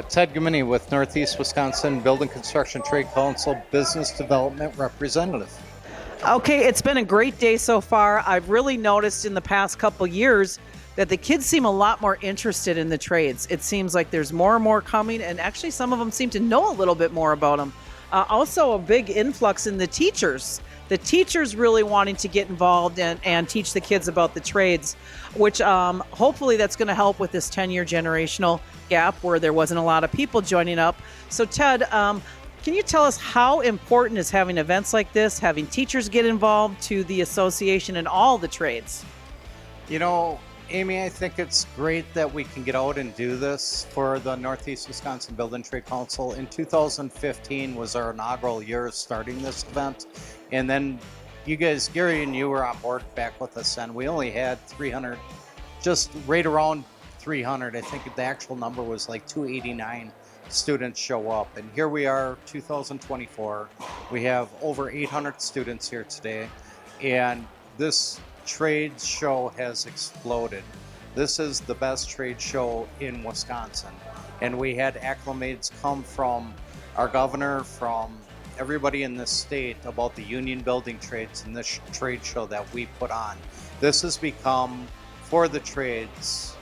Ted Gumieny with Northeast Wisconsin Building Construction Trade Council Business Development Representative. Okay, it's been a great day so far. I've really noticed in the past couple years that the kids seem a lot more interested in the trades. It seems like there's more and more coming, and actually some of them seem to know a little bit more about them. Also a big influx in the teachers. The teachers really wanting to get involved and teach the kids about the trades, which hopefully that's going to help with this 10-year generational gap where there wasn't a lot of people joining up. So Ted, can you tell us how important is having events like this, having teachers get involved to the association and all the trades? You know, Amy, I think it's great that we can get out and do this for the Northeast Wisconsin Building Trade Council. In 2015 was our inaugural year of starting this event. And then you guys, Gary and you were on board back with us, and we only had 300, just right around 300. I think the actual number was like 289 students show up. And here we are, 2024. We have over 800 students here today. And this trade show has exploded. This is the best trade show in Wisconsin. And we had acclimates come from our governor, from everybody in this state about the union building trades and this trade show that we put on. This has become, for the trades,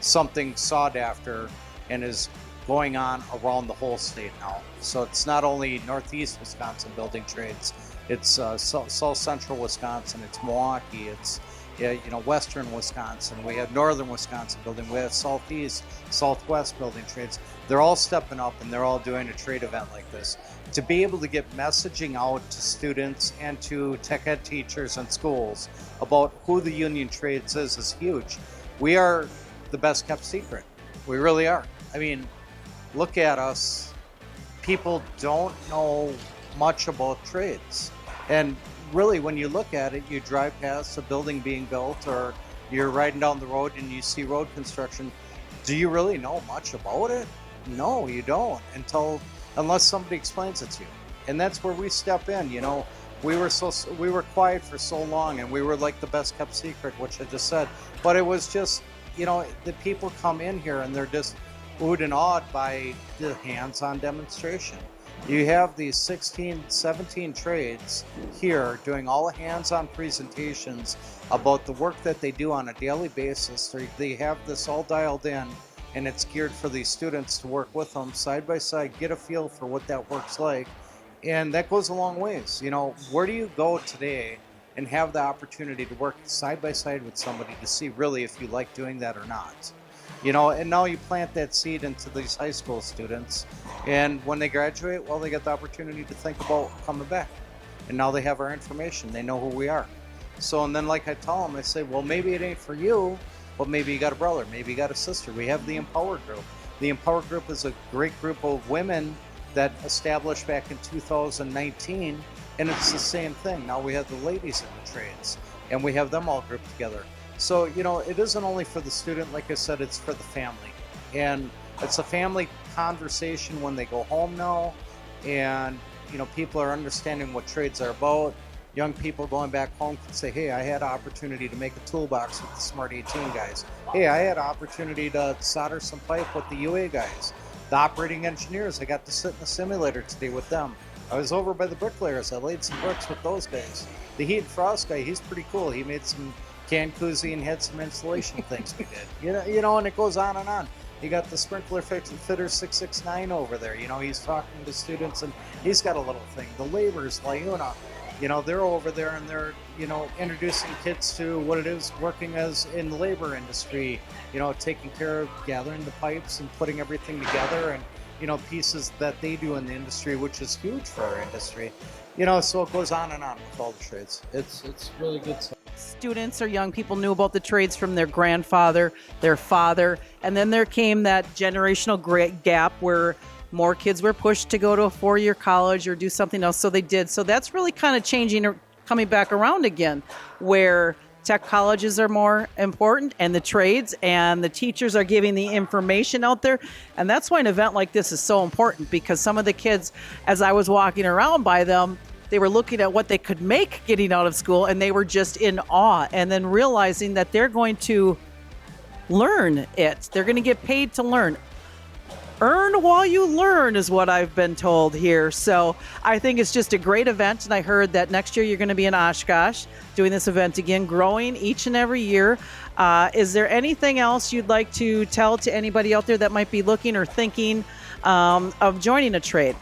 something sought after and is going on around the whole state now. So it's not only Northeast Wisconsin building trades, it's South Central Wisconsin, it's Milwaukee, it's Western Wisconsin, we have Northern Wisconsin building, we have Southeast, Southwest building trades. They're all stepping up and they're all doing a trade event like this. To be able to get messaging out to students and to tech ed teachers and schools about who the union trades is huge. We are the best kept secret. We really are. I mean, look at us. People don't know much about trades. And really, when you look at it, you drive past a building being built or you're riding down the road and you see road construction. Do you really know much about it? No, you don't, unless somebody explains it to you. And that's where we step in. We were quiet for so long, and we were like the best kept secret, which I just said. But it was just, the people come in here and they're just oohed and awed by the hands-on demonstration. You have these 16, 17 trades here doing all the hands-on presentations about the work that they do on a daily basis. They have this all dialed in, and it's geared for these students to work with them side by side, get a feel for what that work's like. And that goes a long ways. Where do you go today and have the opportunity to work side by side with somebody to see really if you like doing that or not? And now you plant that seed into these high school students, and when they graduate, well, they get the opportunity to think about coming back. And now they have our information. They know who we are. So, and then like I tell them, I say, well, maybe it ain't for you, but maybe you got a brother, maybe you got a sister. We have the Empower Group. The Empower Group is a great group of women that established back in 2019, and it's the same thing. Now we have the ladies in the trades, and we have them all grouped together. So, it isn't only for the student, like I said, it's for the family. And it's a family conversation when they go home now. And, people are understanding what trades are about. Young people going back home can say, hey, I had an opportunity to make a toolbox with the Smart 18 guys. Hey, I had an opportunity to solder some pipe with the UA guys. The operating engineers, I got to sit in the simulator today with them. I was over by the bricklayers. I laid some bricks with those guys. The heat and frost guy, he's pretty cool. He made some can koozie and had some installation things we did. And it goes on and on. You got the sprinkler fitter 669 over there. He's talking to students and he's got a little thing. The laborers, Launa, they're over there and they're, introducing kids to what it is working as in the labor industry, taking care of gathering the pipes and putting everything together and, pieces that they do in the industry, which is huge for our industry. So it goes on and on with all the trades. It's really good stuff. Students or young people knew about the trades from their grandfather, their father, and then there came that generational gap where more kids were pushed to go to a 4-year college or do something else, so they did. So that's really kind of changing or coming back around again, where tech colleges are more important and the trades and the teachers are giving the information out there. And that's why an event like this is so important, because some of the kids, as I was walking around by them, they were looking at what they could make getting out of school, and they were just in awe, and then realizing that they're going to learn it. They're going to get paid to learn. earn while you learn is what I've been told here. So I think it's just a great event. And I heard that next year you're going to be in Oshkosh doing this event again, growing each and every year. Is there anything else you'd like to tell to anybody out there that might be looking or thinking of joining a trade?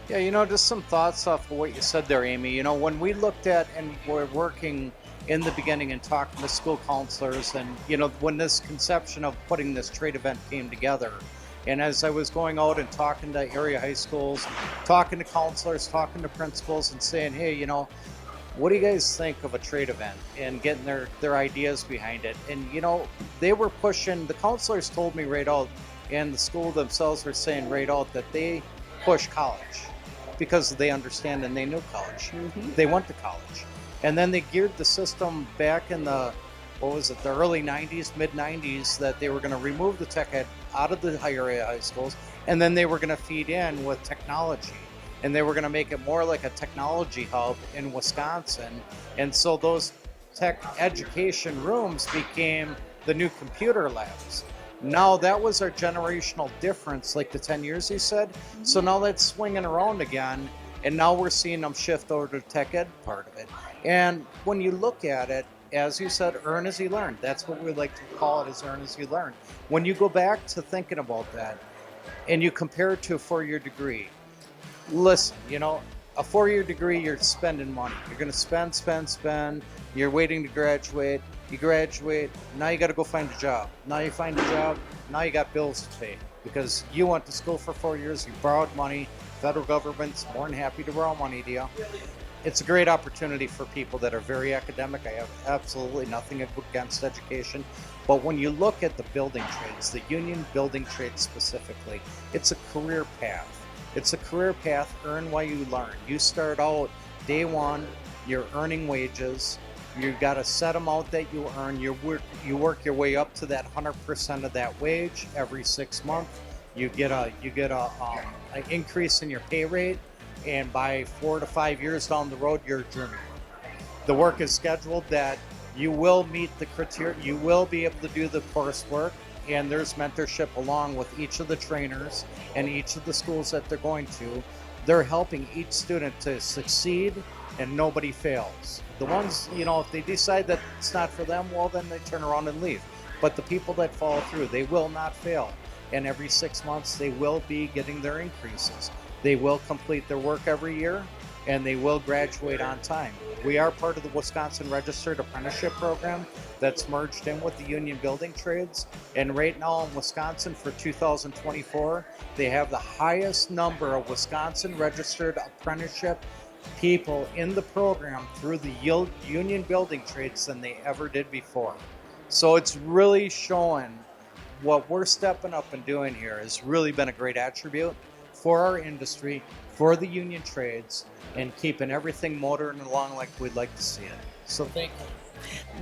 Yeah, just some thoughts off of what you said there, Amy. When we looked at and we're working in the beginning and talking to school counselors and, when this conception of putting this trade event came together, and as I was going out and talking to area high schools, talking to counselors, talking to principals and saying, hey, what do you guys think of a trade event, and getting their ideas behind it. And, they were pushing, the counselors told me right out, and the school themselves were saying right out that they push college because they understand and they knew college. Mm-hmm. They went to college. And then they geared the system back in the early 90s, mid 90s, that they were going to remove the tech ed out of the higher high schools, and then they were going to feed in with technology, and they were going to make it more like a technology hub in Wisconsin. And so those tech education rooms became the new computer labs. Now that was our generational difference, like the 10 years you said. Mm-hmm. So now that's swinging around again, and now we're seeing them shift over to the tech ed part of it. And when you look at it, as you said, earn as you learn. That's what we like to call it, is earn as you learn. When you go back to thinking about that and you compare it to a 4-year degree, listen, a 4-year degree, you're spending money. You're going to spend. You're waiting to graduate. You graduate. Now you got to go find a job. Now you find a job. Now you got bills to pay because you went to school for 4 years. You borrowed money. Federal government's more than happy to borrow money to you. It's a great opportunity for people that are very academic. I have absolutely nothing against education. But when you look at the building trades, the union building trades specifically, it's a career path. It's a career path, earn while you learn. You start out day one, you're earning wages. You've got a set amount that you earn. You work your way up to that 100% of that wage every 6 months. You get an increase in your pay rate. And by 4 to 5 years down the road, you're a journeyman. The work is scheduled that you will meet the criteria, you will be able to do the coursework, and there's mentorship along with each of the trainers and each of the schools that they're going to. They're helping each student to succeed, and nobody fails. The ones, if they decide that it's not for them, well, then they turn around and leave. But the people that follow through, they will not fail. And every 6 months, they will be getting their increases. They will complete their work every year, and they will graduate on time. We are part of the Wisconsin Registered Apprenticeship Program that's merged in with the union building trades. And right now in Wisconsin for 2024, they have the highest number of Wisconsin Registered Apprenticeship people in the program through the union building trades than they ever did before. So it's really showing what we're stepping up and doing here has really been a great attribute for our industry, for the union trades, and keeping everything motoring along like we'd like to see it. So thank you.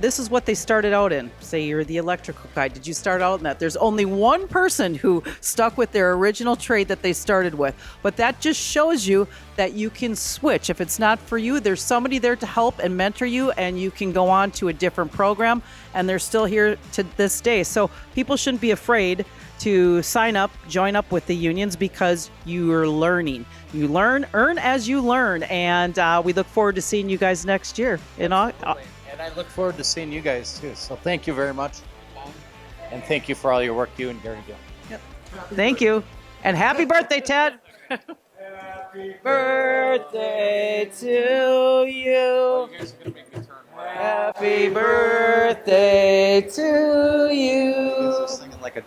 This is what they started out in. Say you're the electrical guy. Did you start out in that? There's only one person who stuck with their original trade that they started with. But that just shows you that you can switch. If it's not for you, there's somebody there to help and mentor you, and you can go on to a different program, and they're still here to this day. So people shouldn't be afraid to sign up, join up with the unions, because you're learning. You earn as you learn, and we look forward to seeing you guys next year. And I look forward to seeing you guys too. So thank you very much, and thank you for all your work you and Gary do. Yep. Thank you, and happy birthday, Ted. Happy birthday to you. Happy birthday to you. Singing like a